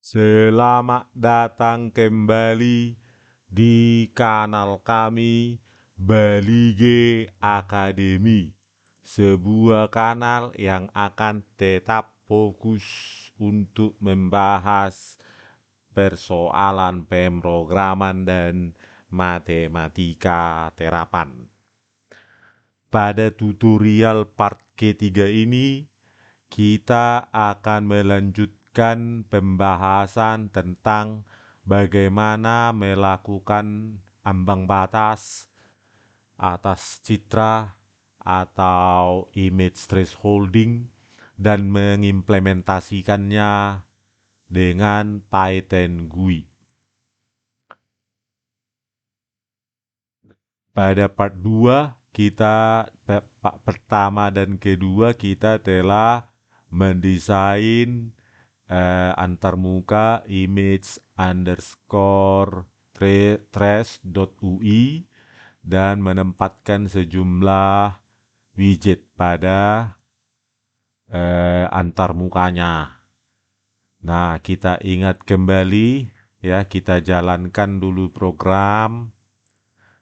Selamat datang kembali di kanal kami Bali G Academy, sebuah kanal yang akan tetap fokus untuk membahas persoalan pemrograman dan matematika terapan. Pada tutorial part ketiga ini, kita akan melanjutkan pembahasan tentang bagaimana melakukan ambang batas atas citra atau image thresholding dan mengimplementasikannya dengan Python GUI. Pada part 2, pertama dan kedua kita telah mendesain antarmuka image underscore trace.ui dan menempatkan sejumlah widget pada antarmukanya. Nah, kita ingat kembali ya, kita jalankan dulu program.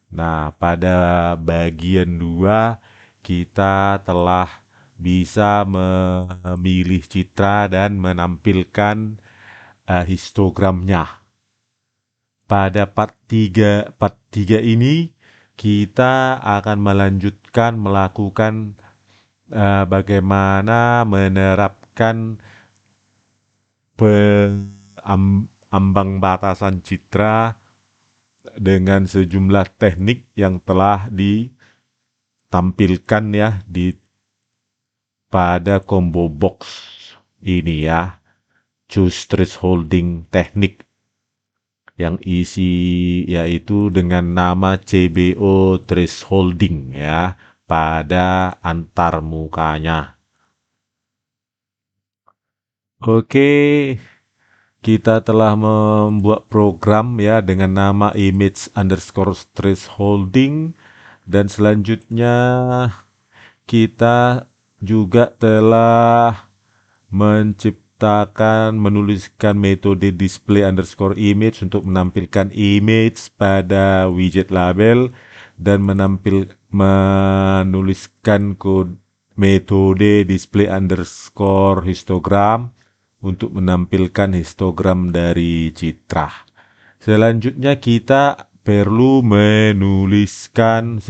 Nah, pada bagian 2 kita telah bisa memilih citra dan menampilkan histogramnya. Pada part 3 ini kita akan melanjutkan melakukan bagaimana menerapkan ambang batasan citra dengan sejumlah teknik yang telah ditampilkan ya pada combo box ini ya, choose thresholding teknik yang isi yaitu dengan nama CBO thresholding ya pada antarmukanya. Oke, kita telah membuat program ya dengan nama image underscore thresholding, dan selanjutnya kita juga telah menuliskan metode display underscore image untuk menampilkan image pada widget label dan menuliskan metode display underscore histogram untuk menampilkan histogram dari citra. Selanjutnya kita perlu menuliskan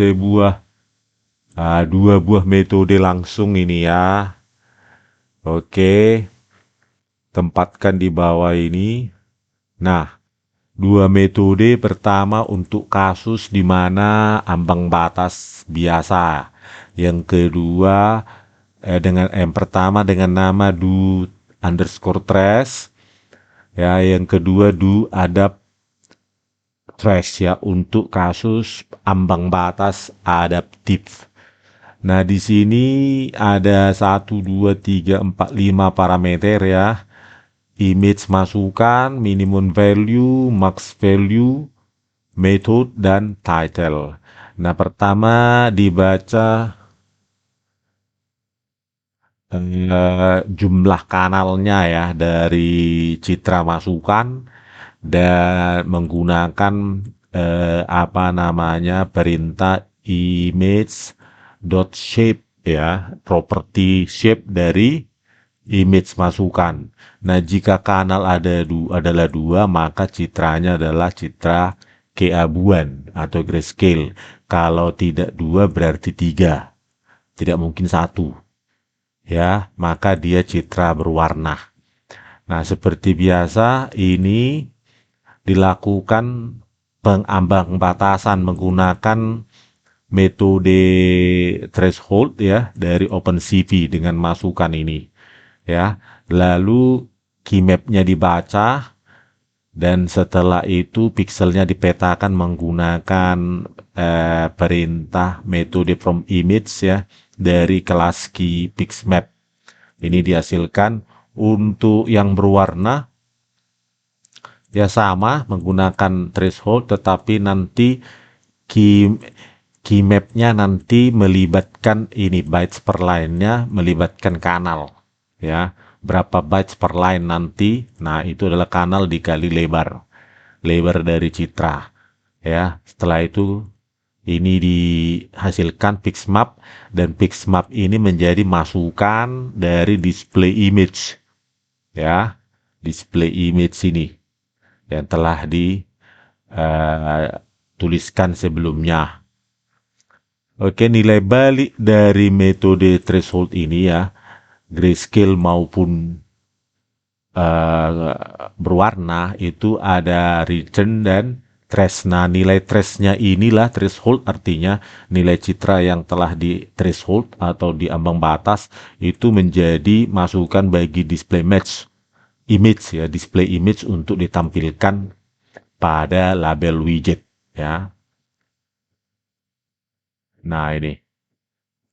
dua buah metode langsung ini ya. Oke, tempatkan di bawah ini. Nah, dua metode pertama untuk kasus di mana ambang batas biasa. Yang kedua yang pertama dengan nama do underscore trace ya, yang kedua do adapt trace ya untuk kasus ambang batas adaptif. Nah, di sini ada 1 2 3 4 5 parameter ya. Image masukan, minimum value, max value, method, dan title. Nah, pertama dibaca jumlah kanalnya ya dari citra masukan dan menggunakan perintah image.shape ya, properti shape dari image masukan. Nah, jika kanal adalah 2, maka citranya adalah citra keabuan atau grayscale. Kalau tidak 2 berarti 3. Tidak mungkin 1. Ya, maka dia citra berwarna. Nah, seperti biasa ini dilakukan pengambang batasan menggunakan metode threshold ya dari OpenCV dengan masukan ini ya. Lalu keymapnya dibaca dan setelah itu pikselnya dipetakan menggunakan perintah metode from image ya dari kelas key pixmap. Ini dihasilkan untuk yang berwarna ya sama menggunakan threshold, tetapi nanti keymapnya nanti melibatkan ini bytes per line-nya melibatkan kanal ya. berapa bytes per line nanti. Nah, itu adalah kanal dikali lebar dari citra ya. Setelah itu ini dihasilkan pixmap, dan pixmap ini menjadi masukan dari display image ya, display image ini yang telah dituliskan sebelumnya. Oke, nilai balik dari metode threshold ini ya, grayscale maupun berwarna, itu ada return dan trace. Nah, nilai trace-nya inilah threshold, artinya nilai citra yang telah di threshold atau di ambang batas itu menjadi masukan bagi display image ya, display image untuk ditampilkan pada label widget ya. Nah, ini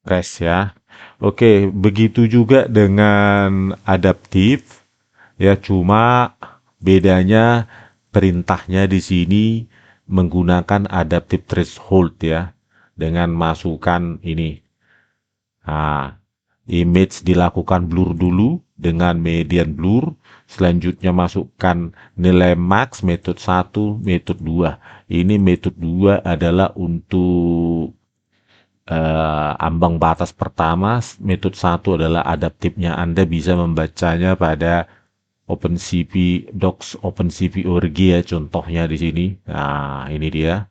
trace ya. Oke, begitu juga dengan adaptif ya, cuma bedanya perintahnya di sini menggunakan adaptive threshold ya, dengan masukan ini. Nah, image dilakukan blur dulu dengan median blur, selanjutnya masukkan nilai max metode 1, metode 2. Ini metode 2 adalah untuk ambang batas pertama, metode 1 adalah adaptifnya. Anda bisa membacanya pada OpenCV docs OpenCV org ya, contohnya di sini. Nah, ini dia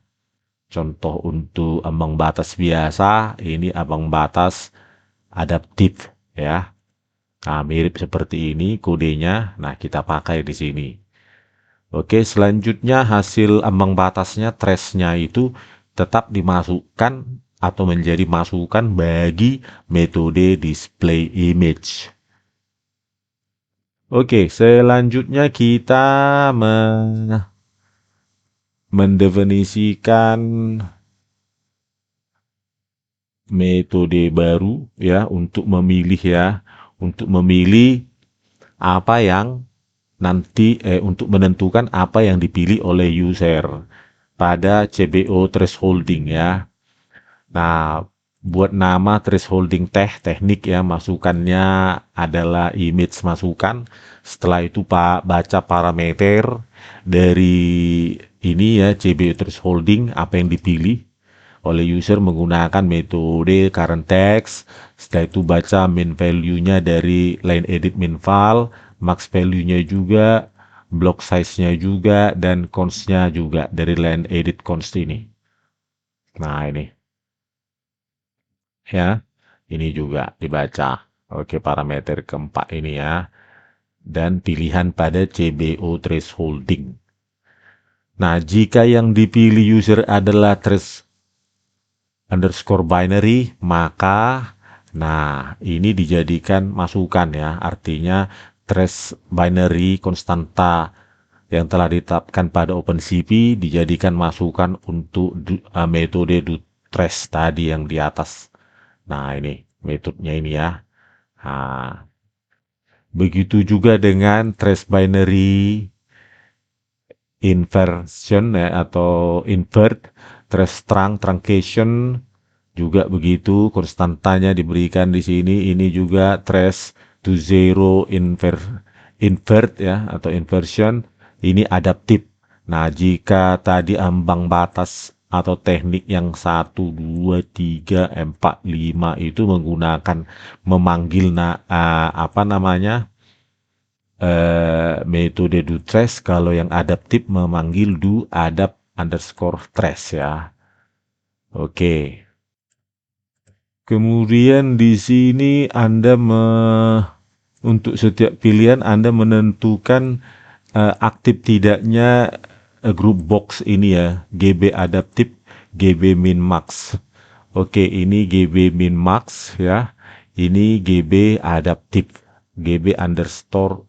contoh untuk ambang batas biasa, ini ambang batas adaptif ya. Nah, mirip seperti ini kodenya. Nah, kita pakai di sini. Oke, selanjutnya hasil ambang batasnya, trace-nya itu tetap dimasukkan atau menjadi masukan bagi metode display image. Oke, selanjutnya kita mendefinisikan metode baru ya, untuk memilih apa yang nanti untuk menentukan apa yang dipilih oleh user pada CBO thresholding ya. Nah, buat nama thresholding teknik ya, masukannya adalah image masukan. Setelah itu Pak baca parameter dari ini ya, CBO thresholding, apa yang dipilih oleh user menggunakan metode current text. Setelah itu baca min value-nya dari line edit min file, max value-nya juga, block size-nya juga, dan const-nya juga dari line edit const ini. Nah, ini ya, ini juga dibaca. Oke, parameter keempat ini ya, dan pilihan pada CBO thresholding. Nah, jika yang dipilih user adalah trace underscore binary, maka nah ini dijadikan masukan ya, artinya trace binary konstanta yang telah ditetapkan pada OpenCV dijadikan masukan untuk metode do trace tadi yang di atas. Nah, ini metodenya ini ya. Nah, begitu juga dengan trace binary inversion ya, atau invert, trace truncation juga begitu, konstantanya diberikan di sini. Ini juga trace to zero invert ya, atau inversion. Ini adaptif. Nah, jika tadi ambang batas atau teknik yang 1, 2, 3, 4, 5 itu menggunakan memanggil apa namanya, metode do trace, kalau yang adaptif memanggil do adapt underscore trace ya. Oke. Kemudian di sini Anda untuk setiap pilihan Anda menentukan aktif tidaknya group box ini ya, GB adaptif, GB min max. Oke, ini GB min max ya. Ini GB adaptif, GB underscore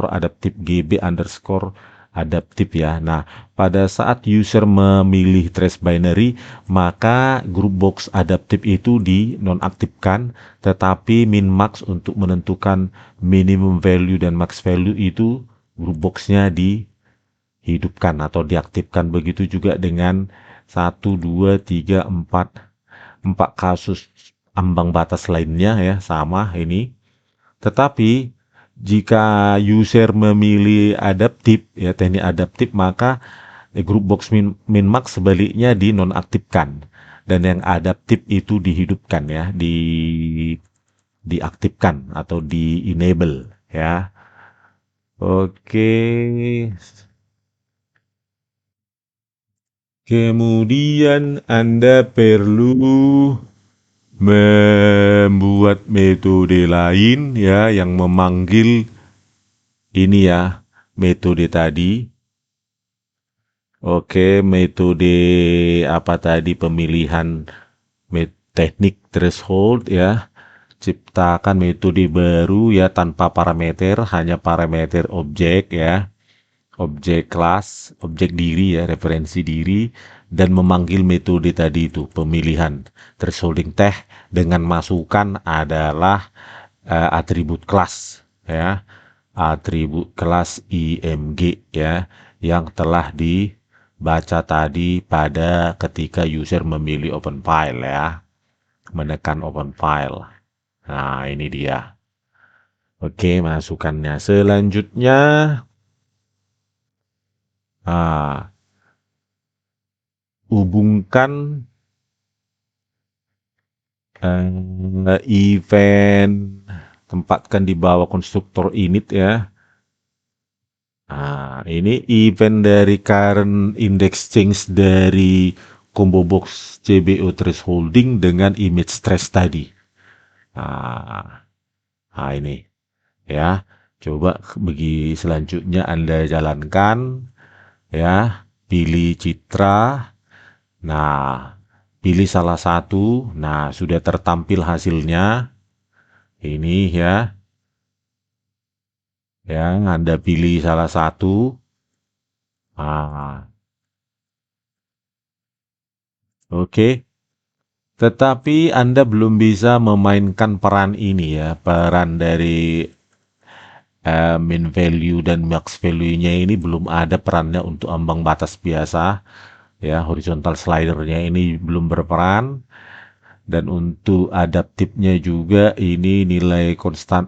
adaptif, GB underscore adaptif ya. Nah, pada saat user memilih trace binary, maka group box adaptif itu dinonaktifkan, tetapi min max untuk menentukan minimum value dan max value itu group boxnya dihidupkan atau diaktifkan. Begitu juga dengan 1, 2, 3, 4 kasus ambang batas lainnya ya, sama ini. Tetapi Jika user memilih adaptif, ya teknik adaptif, maka group box min-max sebaliknya dinonaktifkan. Dan yang adaptif itu dihidupkan ya, diaktifkan atau di enable ya. Oke. Kemudian Anda perlu membuat metode lain ya yang memanggil ini ya, metode tadi. Oke, metode apa tadi, pemilihan teknik threshold ya. Ciptakan metode baru ya tanpa parameter, hanya parameter objek ya. Objek kelas, objek diri ya, referensi diri, dan memanggil metode tadi itu, pemilihan thresholding teh dengan masukan adalah atribut kelas ya, atribut kelas img ya, yang telah dibaca tadi pada ketika user memilih open file ya, menekan open file. Nah, ini dia. Oke, masukannya. Selanjutnya, hubungkan event, tempatkan di bawah konstruktor init ya. Nah, ini event dari current index change dari combo box CBO thresholding dengan image trace tadi. Nah, ini ya. Coba bagi selanjutnya Anda jalankan ya. Pilih citra. Nah, pilih salah satu. Nah, sudah tertampil hasilnya. Ini ya. Yang Anda pilih salah satu. Oke. Tetapi Anda belum bisa memainkan peran ini ya. Peran dari min value dan max value-nya ini belum ada perannya untuk ambang batas biasa. Ya, horizontal slidernya ini belum berperan. Dan untuk adaptifnya juga ini nilai konstan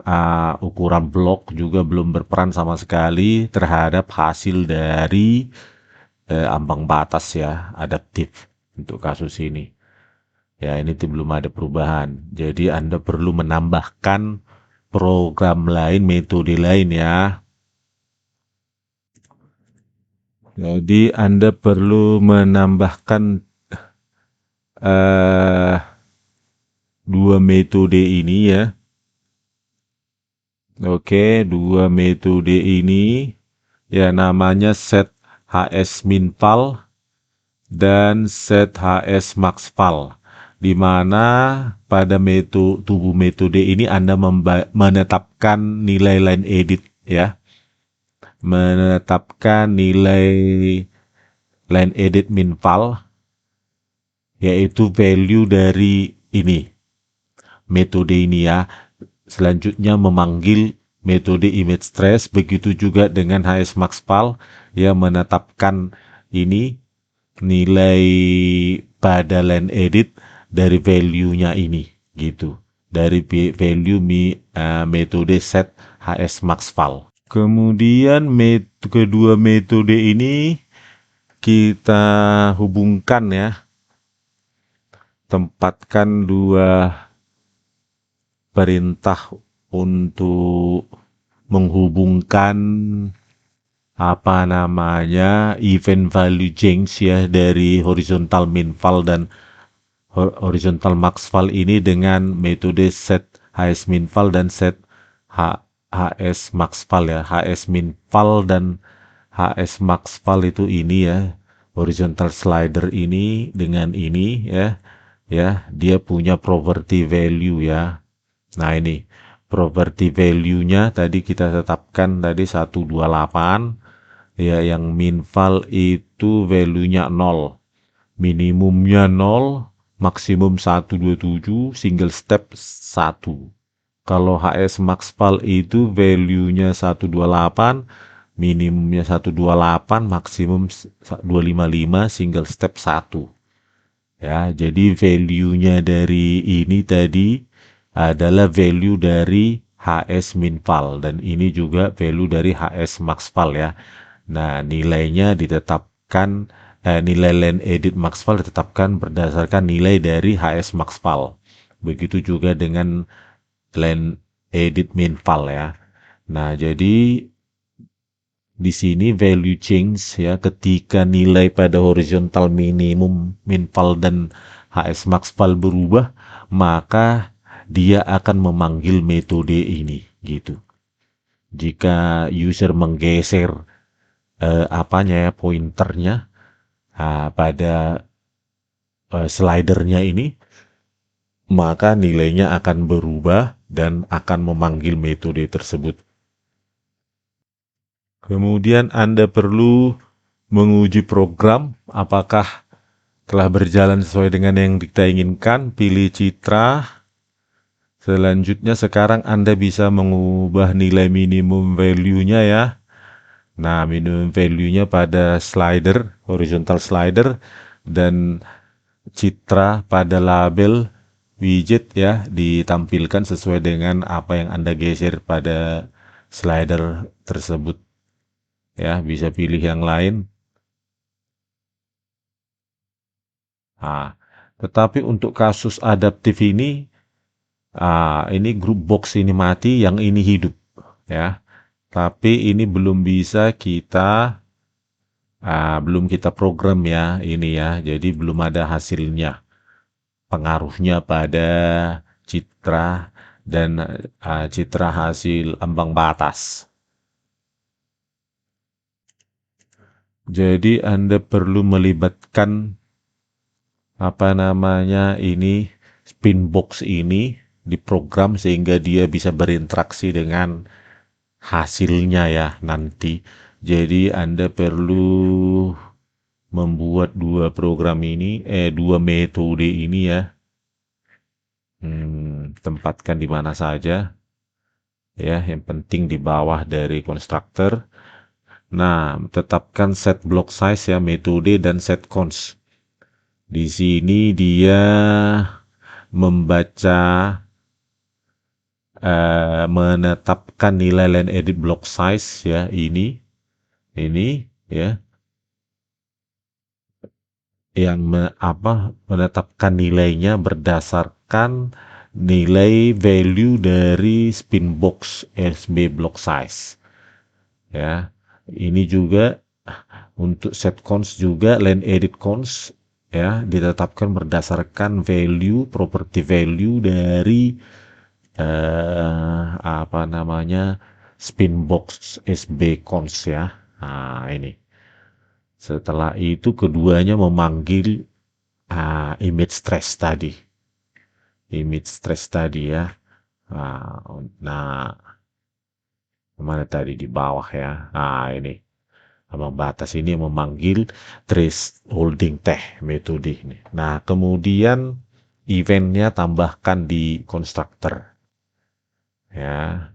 ukuran blok juga belum berperan sama sekali terhadap hasil dari ambang batas ya, adaptif untuk kasus ini. Ya, ini belum ada perubahan. Jadi Anda perlu menambahkan program lain, metode lain ya. Jadi Anda perlu menambahkan dua metode ini ya. Oke, dua metode ini ya namanya set hs-minval dan set hs-maxval, di mana pada tubuh metode ini Anda menetapkan nilai line edit ya, menetapkan nilai line edit minval, yaitu value dari ini metode ini ya. Selanjutnya memanggil metode image trace, begitu juga dengan hs-maxval yang menetapkan ini nilai pada line edit dari value-nya ini gitu, dari value metode set hs-maxval. Kemudian kedua metode ini kita hubungkan ya, tempatkan dua perintah untuk menghubungkan apa namanya event value change ya dari horizontal minval dan horizontal maxval ini dengan metode set hs-minval dan set hs-maxval ya. hs-minval dan hs-maxval itu ini ya, horizontal slider ini dengan ini ya, dia punya property value ya. Nah, ini property value-nya tadi kita tetapkan tadi 128 ya, yang minval itu value-nya 0, minimumnya 0, maksimum 127, single step 1. Kalau hs-maxval itu value-nya 128, minimumnya 128, maksimum 255, single step 1. Ya, jadi value-nya dari ini tadi adalah value dari HS minval, dan ini juga value dari HS maxval ya. Nah, nilainya ditetapkan, nilai land edit maxval ditetapkan berdasarkan nilai dari HS maxval. Begitu juga dengan land edit minval ya. Nah, jadi di sini value change ya, ketika nilai pada horizontal minimum minval dan HS maxval berubah, maka dia akan memanggil metode ini gitu. Jika user menggeser apanya ya, pointernya pada slidernya ini, maka nilainya akan berubah dan akan memanggil metode tersebut. Kemudian Anda perlu menguji program apakah telah berjalan sesuai dengan yang kita inginkan. Pilih citra. Selanjutnya sekarang Anda bisa mengubah nilai minimum value-nya ya. Nah, minimum value-nya pada slider, horizontal slider, dan citra pada label widget ya, ditampilkan sesuai dengan apa yang Anda geser pada slider tersebut. Ya, bisa pilih yang lain. Nah, tetapi untuk kasus adaptif ini grup box ini mati, yang ini hidup ya. Tapi ini belum kita program ya ini ya. Jadi belum ada hasilnya. Pengaruhnya pada citra dan citra hasil ambang batas. Jadi Anda perlu melibatkan apa namanya ini spin box ini di program sehingga dia bisa berinteraksi dengan hasilnya ya nanti. Jadi Anda perlu membuat dua metode ini ya. Tempatkan di mana saja ya, yang penting di bawah dari konstruktor. Nah, tetapkan set block size ya, metode dan set cons. Di sini dia membaca menetapkan nilai line edit block size ya, ini ya, yang menetapkan nilainya berdasarkan nilai value dari spin box SB block size ya. Ini juga untuk set cons juga, line edit cons ya, ditetapkan berdasarkan value property value dari apa namanya spin box SB cons ya. Nah, ini. Setelah itu keduanya memanggil image trace tadi. Image trace tadi ya. Nah, mana tadi di bawah ya. Nah, ini. Ambang batas ini memanggil trace holding teh metode ini. Nah, kemudian eventnya tambahkan di constructor. Ya.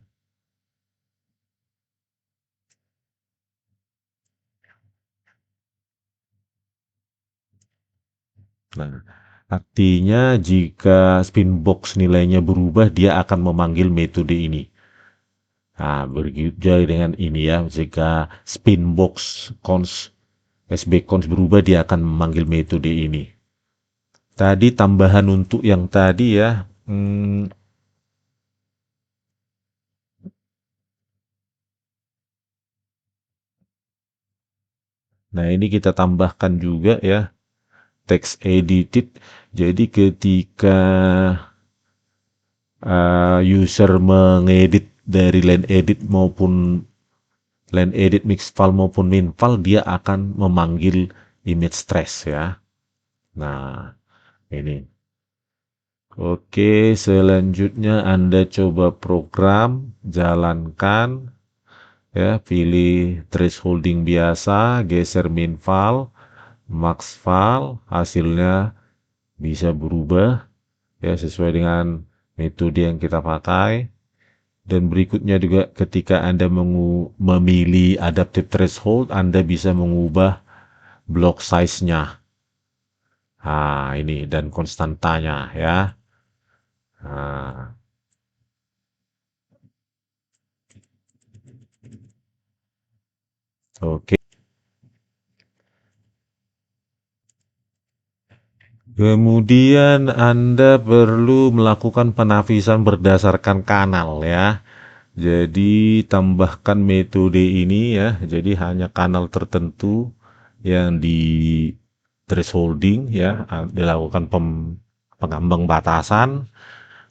Nah, artinya jika spin box nilainya berubah, dia akan memanggil metode ini. Nah, begitu dengan ini ya, jika spin box cons, SB cons berubah, dia akan memanggil metode ini. Tadi tambahan untuk yang tadi ya, nah ini kita tambahkan juga ya, text edited. Jadi ketika user mengedit dari line edit maupun line edit mixval maupun minval, dia akan memanggil image trace ya. Nah, ini. Oke, selanjutnya Anda coba program, jalankan, ya, pilih trace holding biasa, geser minval, maxval, hasilnya bisa berubah, ya, sesuai dengan metode yang kita pakai. Dan berikutnya juga ketika Anda memilih adaptive threshold, Anda bisa mengubah block size-nya. Ini dan konstantanya ya. Nah, Oke. Kemudian Anda perlu melakukan penapisan berdasarkan kanal ya. Jadi tambahkan metode ini ya. Jadi hanya kanal tertentu yang di thresholding ya, dilakukan pengambang batasan.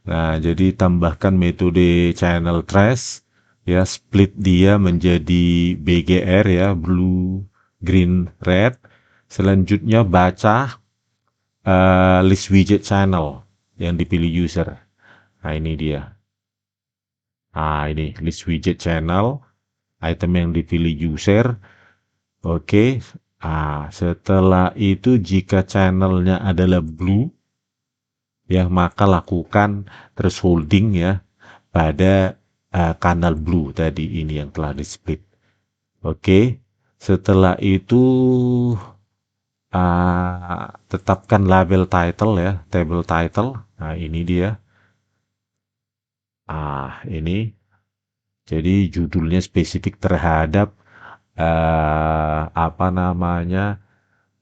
Nah, jadi tambahkan metode channel trace ya, split dia menjadi BGR ya, blue, green, red. Selanjutnya baca list widget channel yang dipilih user. Nah, ini dia. Nah, ini list widget channel, item yang dipilih user. Oke. Setelah itu jika channelnya adalah blue, ya maka lakukan thresholding ya pada kanal blue tadi ini yang telah di split. Oke. Setelah itu tetapkan label title ya, table title. Nah, ini dia. Ini jadi judulnya spesifik terhadap apa namanya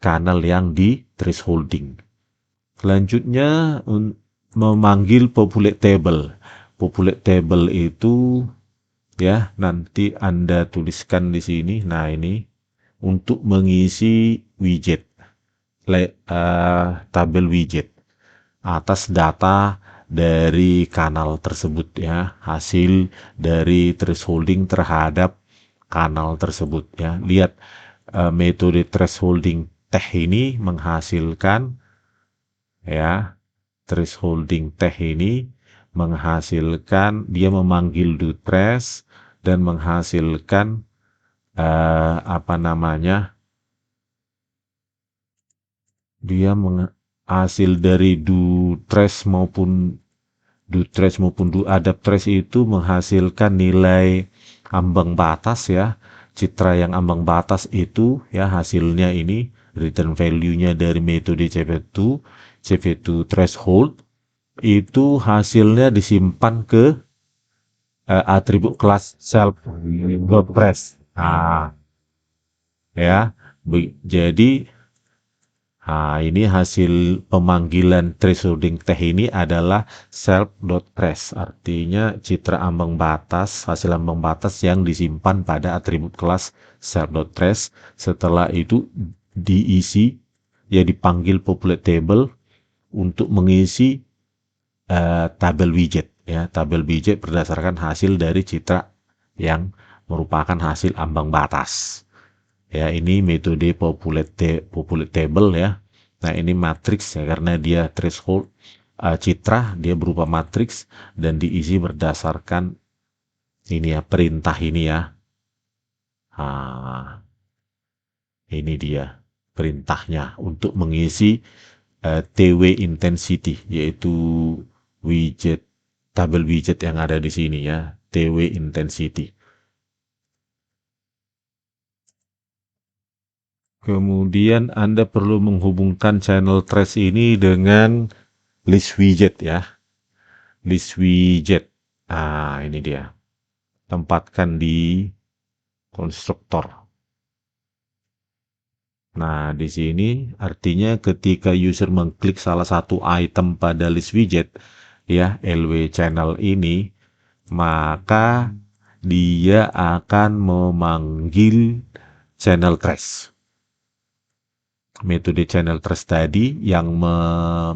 kanal yang di thresholding. Selanjutnya memanggil populate table. Populate table itu ya nanti Anda tuliskan di sini. Nah, ini untuk mengisi widget, tabel widget atas data dari kanal tersebut ya, hasil dari thresholding terhadap kanal tersebut ya. Lihat metode thresholding teh ini menghasilkan ya, thresholding teh ini menghasilkan dia memanggil do trace dan menghasilkan apa namanya, dia hasil dari do trace maupun do adapt trace itu menghasilkan nilai ambang batas ya. Citra yang ambang batas itu ya hasilnya ini return value-nya dari metode CV2 threshold itu hasilnya disimpan ke atribut kelas self WordPress. Ya. Jadi ini hasil pemanggilan thresholding teh ini adalah self.trace, artinya citra ambang batas, hasil ambang batas yang disimpan pada atribut kelas self.trace. Setelah itu diisi, ya dipanggil populate table untuk mengisi tabel widget. Ya, tabel widget berdasarkan hasil dari citra yang merupakan hasil ambang batas. Ya, ini metode populate table ya. Nah, ini matriks ya karena dia threshold citra, dia berupa matriks dan diisi berdasarkan ini ya, perintah ini ya. Ini dia perintahnya untuk mengisi TW intensity, yaitu widget tabel widget yang ada di sini ya, TW intensity. Kemudian Anda perlu menghubungkan channel trace ini dengan list widget ya. List widget. Ini dia. Tempatkan di konstruktor. Nah, di sini artinya ketika user mengklik salah satu item pada list widget ya, LW channel ini, maka dia akan memanggil channel trace. Metode channel trace tadi yang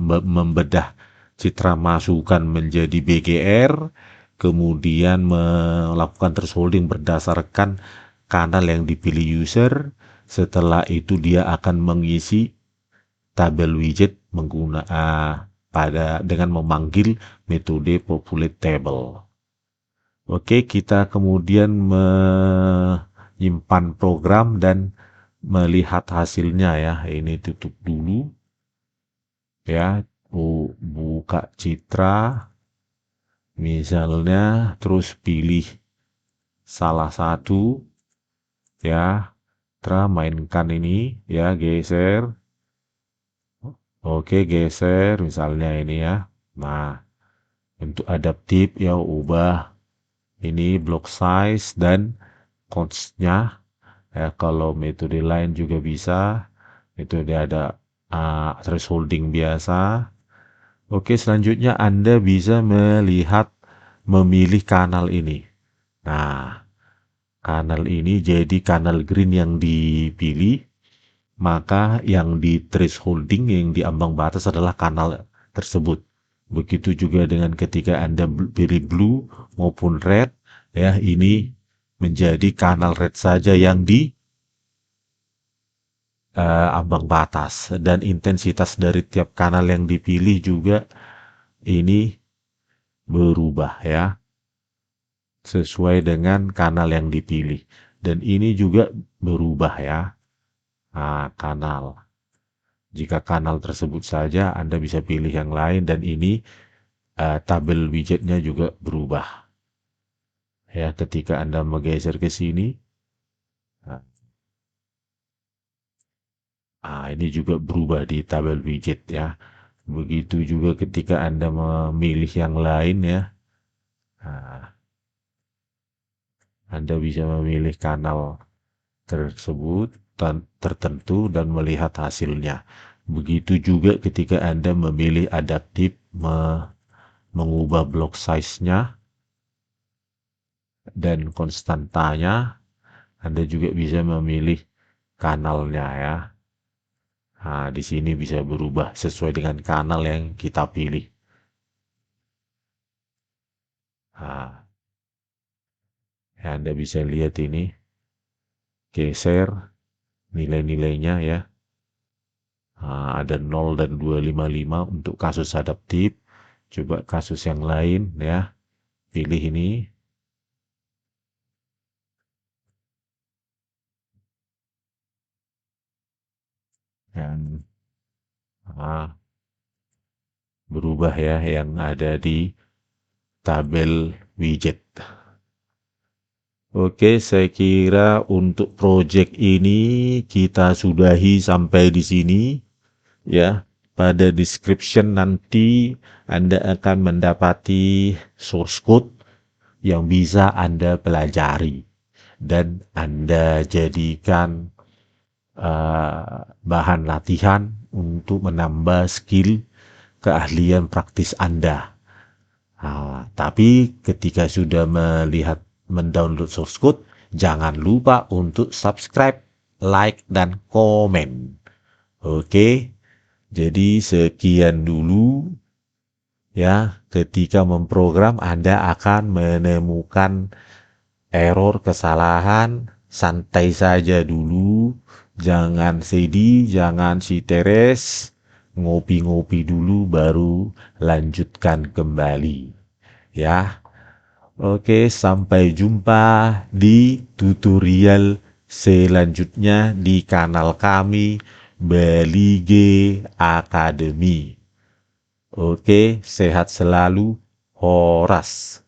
membedah citra masukan menjadi BGR, kemudian melakukan thresholding berdasarkan kanal yang dipilih user. Setelah itu dia akan mengisi tabel widget dengan memanggil metode populate table. Oke, kita kemudian menyimpan program dan melihat hasilnya ya. Ini tutup dulu ya. Buka citra misalnya, terus pilih salah satu ya. Mainkan ini ya, geser. Oke, geser misalnya ini ya. Nah, untuk adaptif ya ubah ini block size dan const-nya Ya, kalau metode lain juga bisa. Metode ada thresholding biasa. Oke, selanjutnya Anda bisa melihat memilih kanal ini. Nah, kanal ini jadi kanal green yang dipilih, maka yang di thresholding, yang di ambang batas adalah kanal tersebut. Begitu juga dengan ketika Anda pilih blue maupun red, ya ini menjadi kanal red saja yang di ambang batas, dan intensitas dari tiap kanal yang dipilih juga ini berubah ya, sesuai dengan kanal yang dipilih. Dan ini juga berubah ya, kanal. Jika kanal tersebut saja, Anda bisa pilih yang lain, dan ini tabel widgetnya juga berubah. Ya, ketika Anda menggeser ke sini, nah, ini juga berubah di tabel widget ya. Begitu juga ketika Anda memilih yang lain ya. Nah, Anda bisa memilih kanal tersebut tertentu dan melihat hasilnya. Begitu juga ketika Anda memilih adaptif mengubah block size-nya dan konstantanya, Anda juga bisa memilih kanalnya ya. Nah, di sini bisa berubah sesuai dengan kanal yang kita pilih. Nah, ya Anda bisa lihat ini, geser nilai-nilainya ya. Nah, ada 0 dan 255 untuk kasus adaptif. Coba kasus yang lain ya. Pilih ini. Dan berubah ya yang ada di tabel widget. Oke, saya kira untuk project ini kita sudahi sampai di sini ya. Pada description nanti Anda akan mendapati source code yang bisa Anda pelajari dan Anda jadikan bahan latihan untuk menambah skill keahlian praktis Anda. Tapi ketika sudah melihat mendownload source code, jangan lupa untuk subscribe, like, dan komen. Oke, jadi sekian dulu ya. Ketika memprogram, Anda akan menemukan error, kesalahan, santai saja dulu. Jangan sedih, jangan stres, ngopi-ngopi dulu baru lanjutkan kembali. Ya, oke, sampai jumpa di tutorial selanjutnya di kanal kami, Belige Academy. Oke, sehat selalu, Horas.